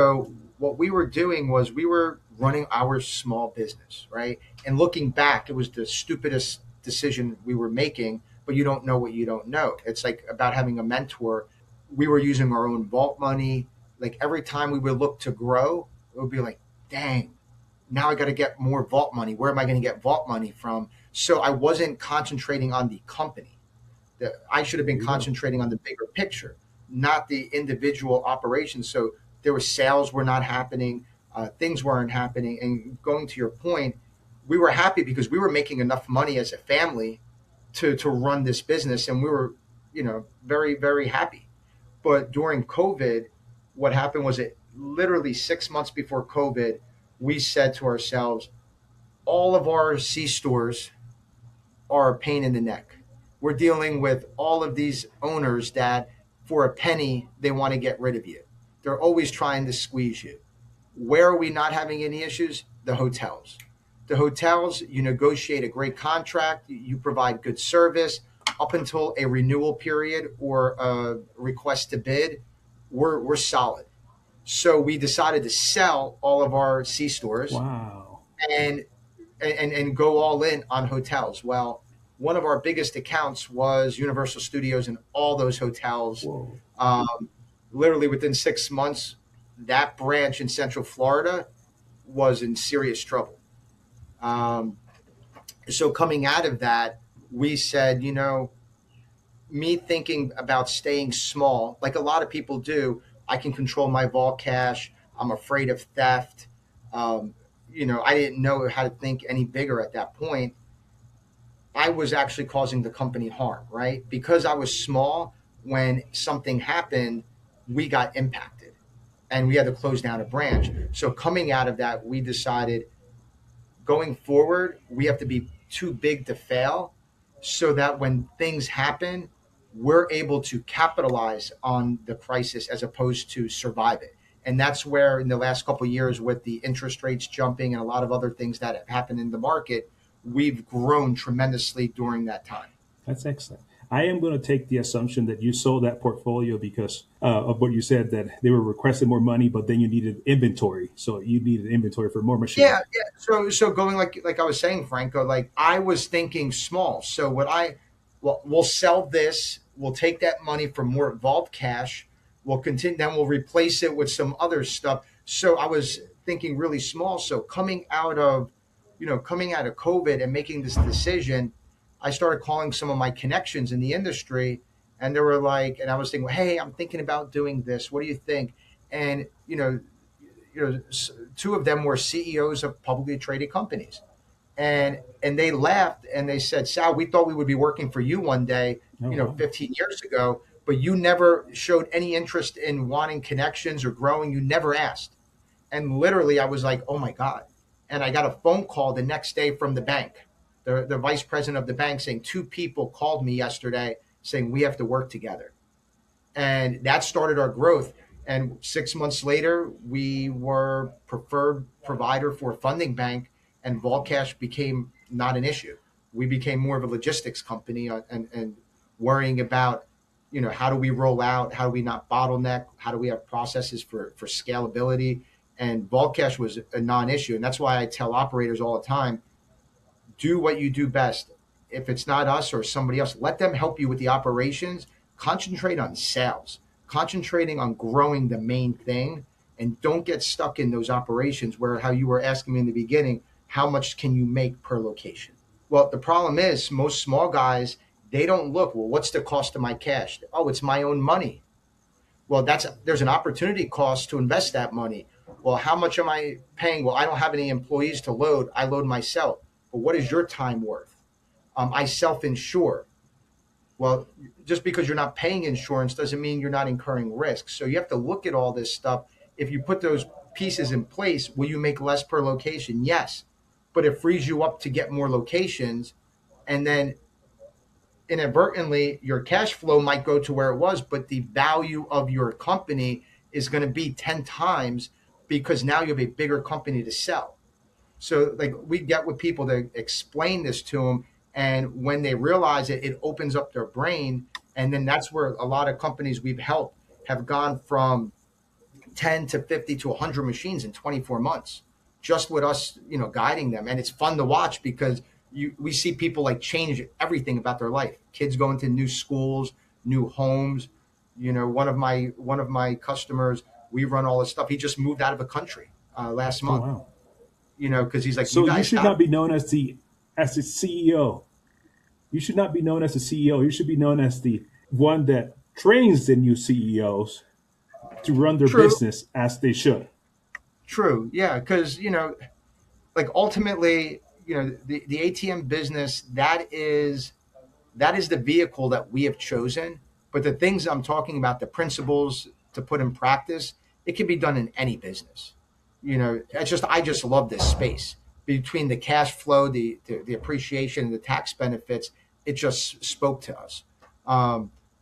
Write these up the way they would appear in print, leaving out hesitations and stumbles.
So what we were doing was we were running our small business, right? And looking back, it was the stupidest decision we were making, but you don't know what you don't know. It's like about having a mentor. We were using our own vault money. Like every time we would look to grow, it would be like, dang, now I got to get more vault money. Where am I going to get vault money from? So I wasn't concentrating on the company. I should have There been you go. concentrating on the bigger picture, not the individual operations. So there were sales were not happening, things weren't happening. And going to your point, we were happy because we were making enough money as a family to run this business, and we were, very very happy. But during COVID, what happened was it literally 6 months before COVID, we said to ourselves, all of our C stores are a pain in the neck. We're dealing with all of these owners that, for a penny, they want to get rid of you. They're always trying to squeeze you. Where are we not having any issues? The hotels. The hotels, you negotiate a great contract, you provide good service up until a renewal period or a request to bid. We're solid. So we decided to sell all of our C stores Wow. and and go all in on hotels. Well, one of our biggest accounts was Universal Studios and all those hotels. Whoa. Um, Literally within 6 months, that branch in Central Florida was in serious trouble. Um, so coming out of that, we said, me thinking about staying small, like a lot of people do, I can control my vault cash. I'm afraid of theft. Um, I didn't know how to think any bigger at that point. I was actually causing the company harm, right? Because I was small, when something happened, we got impacted and we had to close down a branch. So coming out of that, we decided going forward, we have to be too big to fail so that when things happen, we're able to capitalize on the crisis as opposed to survive it. And that's where, in the last couple of years, with the interest rates jumping and a lot of other things that have happened in the market, we've grown tremendously during that time. That's excellent. I am going to take the assumption that you sold that portfolio because of what you said, that they were requesting more money, but then you needed inventory. So you needed inventory for more machines. Yeah. So going like I was saying, Franco, like I was thinking small. So well, we'll sell this. We'll take that money for more vault cash. We'll continue. Then we'll replace it with some other stuff. So I was thinking really small. So coming out of COVID and making this decision, I started calling some of my connections in the industry, and they were like, and I was thinking, hey, I'm thinking about doing this. What do you think? And two of them were CEOs of publicly traded companies, and they laughed and they said, "Sal, we thought we would be working for you one day, Oh, wow. 15 years ago, but you never showed any interest in wanting connections or growing. You never asked." And literally, I was like, "Oh my god!" And I got a phone call the next day from the bank, the vice president of the bank, saying two people called me yesterday saying we have to work together, and that started our growth. And 6 months later, we were preferred provider for a funding bank, and vault cash became not an issue. We became more of a logistics company, and worrying about, how do we roll out, how do we not bottleneck, how do we have processes for scalability, and vault cash was a non-issue. And that's why I tell operators all the time, do what you do best. If it's not us or somebody else, let them help you with the operations. Concentrate on sales, concentrating on growing the main thing, and don't get stuck in those operations where, how you were asking me in the beginning, how much can you make per location? Well, the problem is most small guys, they don't look, well, what's the cost of my cash? Oh, it's my own money. Well, there's an opportunity cost to invest that money. Well, how much am I paying? Well, I don't have any employees to load. I load myself. But what is your time worth? I self insure. Well, just because you're not paying insurance doesn't mean you're not incurring risks. So you have to look at all this stuff. If you put those pieces in place, will you make less per location? Yes. But it frees you up to get more locations. And then inadvertently, your cash flow might go to where it was, but the value of your company is going to be 10 times because now you have a bigger company to sell. So, like, we get with people to explain this to them, and when they realize it, it opens up their brain, and then that's where a lot of companies we've helped have gone from 10 to 50 to 100 machines in 24 months just with us, guiding them. And it's fun to watch because we see people like change everything about their life. Kids going to new schools, new homes. One of my customers, we run all this stuff. He just moved out of the country last Oh month, wow. because he's like, you So you guys should got not be known as the CEO. You should not be known as the CEO. You should be known as the one that trains the new CEOs to run their true, business as they should. true. Yeah. Because, like ultimately, the ATM business, that is the vehicle that we have chosen. But the things I'm talking about, the principles to put in practice, it can be done in any business. I just love this space between the cash flow, the appreciation, and the tax benefits. It just spoke to us.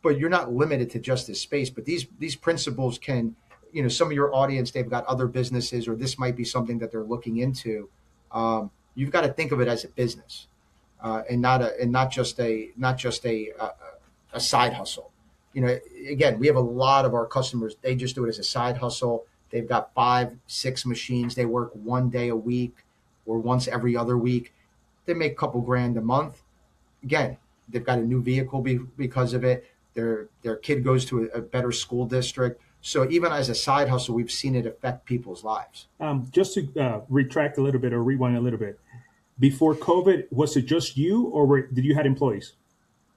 But you're not limited to just this space. But these principles can, some of your audience, they've got other businesses, or this might be something that they're looking into. You've got to think of it as a business, and not just a side hustle. Again, we have a lot of our customers. They just do it as a side hustle. They've got 5, 6 machines. They work one day a week or once every other week. They make a couple grand a month. Again, they've got a new vehicle because of it. Their kid goes to a better school district. So even as a side hustle, we've seen it affect people's lives. Just to retract a little bit or rewind a little bit. Before COVID, was it just you, or did you had employees?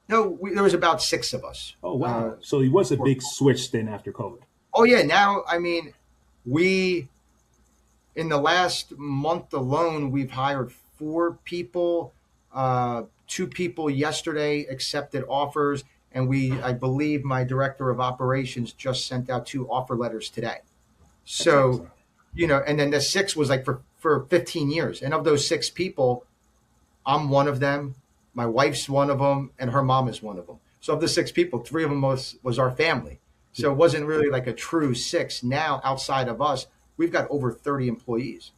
No, there was about 6 of us. Oh wow! So it was a For, big switch then after COVID. oh yeah, now I mean, we in the last month alone, we've hired 4 people. 2 people yesterday accepted offers, and I believe, my director of operations just sent out 2 offer letters today. That's So, excellent. and then the 6 was like for 15 years, and of those 6 people, I'm one of them. My wife's one of them, and her mom is one of them. So of the 6 people, 3 of them was our family. Yeah, So it wasn't really like a true 6. Now, outside of us, we've got over 30 employees.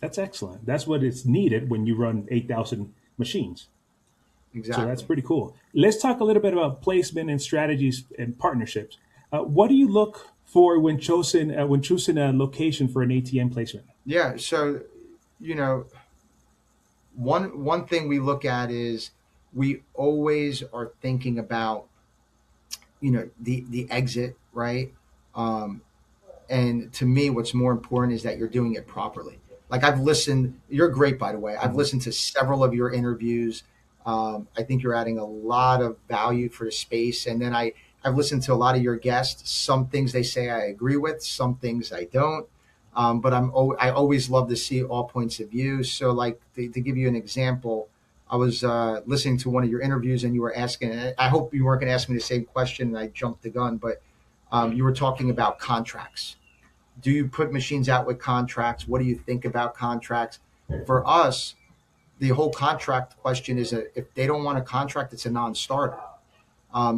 that's excellent. That's what is needed when you run 8,000 machines. So that's Exactly. pretty cool. Let's talk a little bit about placement and strategies and partnerships. What do you look for when choosing a location for an ATM placement? Yeah. So, you know, one thing we look at is we always are thinking about, the exit, right? Um, And to me, what's more important is that you're doing it properly. Like I've listened, you're great, by the way. I've Mhm. listened to several of your interviews. I think you're adding a lot of value for the space. And then I've listened to a lot of your guests. Some things they say I agree with, some things I don't. But I always love to see all points of view. So, like to give you an example, I was listening to one of your interviews, and you were asking. I hope you weren't going to ask me the same question, and I jumped the gun. But you were talking about contracts. Do you put machines out with contracts? What do you think about contracts? For us, the whole contract question is if they don't want a contract, it's a non-starter.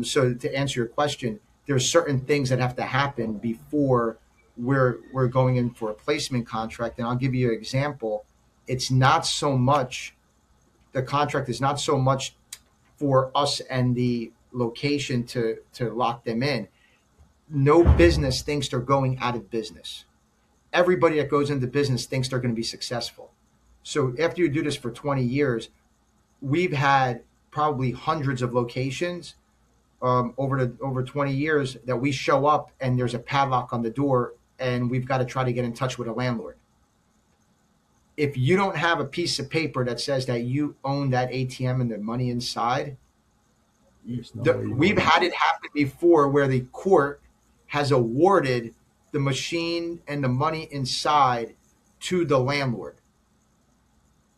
So to answer your question, there's certain things that have to happen before we're going in for a placement contract. And I'll give you an example. It's not so much the contract is not so much for us and the location to lock them in. No business thinks they're going out of business. Everybody that goes into business thinks they're going to be successful. So after you do this for 20 years, we've had probably hundreds of locations over 20 years that we show up and there's a padlock on the door and we've got to try to get in touch with a landlord. If you don't have a piece of paper that says that you own that ATM and the money inside, There's no way you're we've going in. had it happen before where the court has awarded the machine and the money inside to the landlord,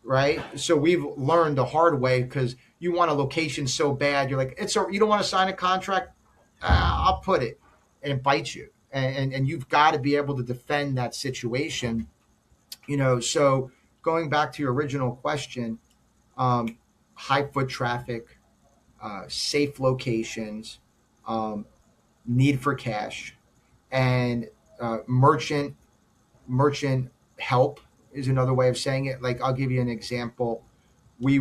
right? So we've learned the hard way because you want a location so bad, you're like, you don't want to sign a contract, I'll put it, and it bites you, and you've got to be able to defend that situation, So going back to your original question, um, high foot traffic, safe locations, um, need for cash, and merchant help is another way of saying it. Like I'll give you an example. We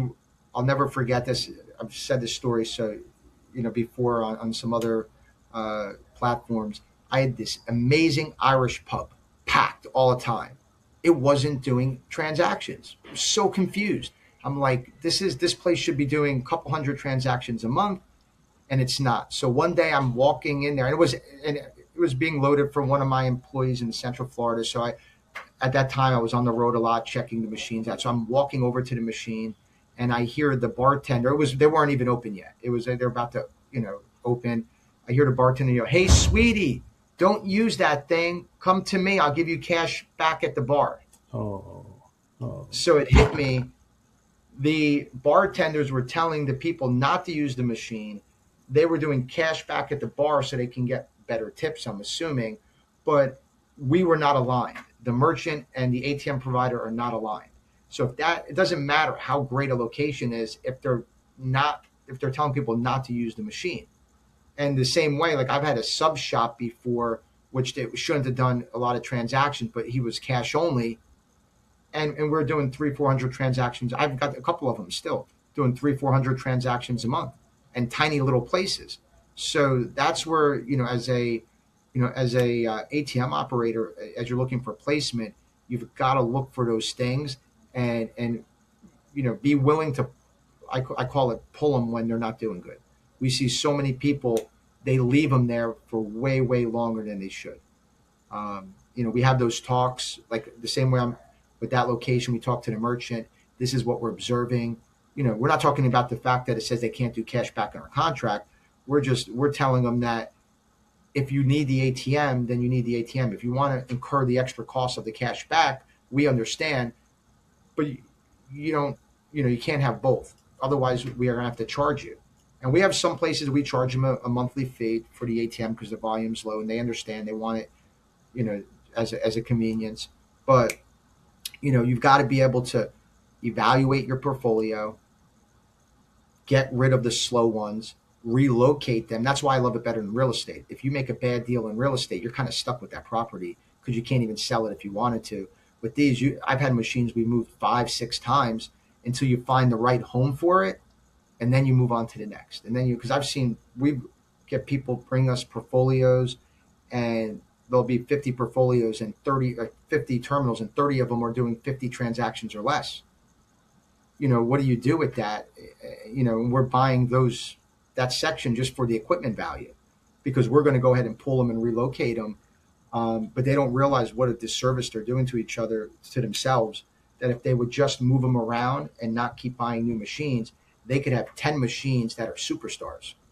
I'll never forget this. I've said this story before on some other platforms. I had this amazing Irish pub, packed all the time. It wasn't doing transactions. I was so confused. I'm like, this place should be doing a couple hundred transactions a month, and it's not. So one day I'm walking in there, and it was being loaded from one of my employees in Central Florida. So at that time I was on the road a lot, checking the machines out. So I'm walking over to the machine, and I hear the bartender. They weren't even open yet. They're about to open. I hear the bartender yell, "Hey, sweetie, don't use that thing. Come to me. I'll give you cash back at the bar." Oh, oh, So it hit me. The bartenders were telling the people not to use the machine. They were doing cash back at the bar so they can get better tips, I'm assuming. But we were not aligned. The merchant and the ATM provider are not aligned. So it doesn't matter how great a location is if they're telling people not to use the machine. And the same way, like I've had a sub shop before, which they shouldn't have done a lot of transactions, but he was cash only, and we're doing 300-400 transactions. I've got a couple of them still doing 300-400 transactions a month, and tiny little places. So that's where as a ATM operator, as you're looking for placement, you've got to look for those things, and be willing to. I call it pull them when they're not doing good. We see so many people, they leave them there for way longer than they should. We have those talks, like the same way I'm with that location. We talk to the merchant. This is what we're observing. We're not talking about the fact that it says they can't do cash back in our contract. We're telling them that if you need the ATM, then you need the ATM. If you want to incur the extra cost of the cash back, we understand, but you don't, you can't have both. Otherwise, we are going to have to charge you. And we have some places we charge them a monthly fee for the ATM because the volume's low, and they understand they want it, as a convenience. But you've got to be able to evaluate your portfolio, get rid of the slow ones, relocate them. That's why I love it better than real estate. If you make a bad deal in real estate, you're kind of stuck with that property because you can't even sell it if you wanted to. With these, I've had machines we moved 5-6 times until you find the right home for it, and then you move on to the next. And then because we get people bring us portfolios, and there'll be 50 portfolios and 30 or 50 terminals, and 30 of them are doing 50 transactions or less. What do you do with that? We're buying that section just for the equipment value, because we're going to go ahead and pull them and relocate them. But they don't realize what a disservice they're doing to each other, to themselves, that if they would just move them around and not keep buying new machines, they could have 10 machines that are superstars.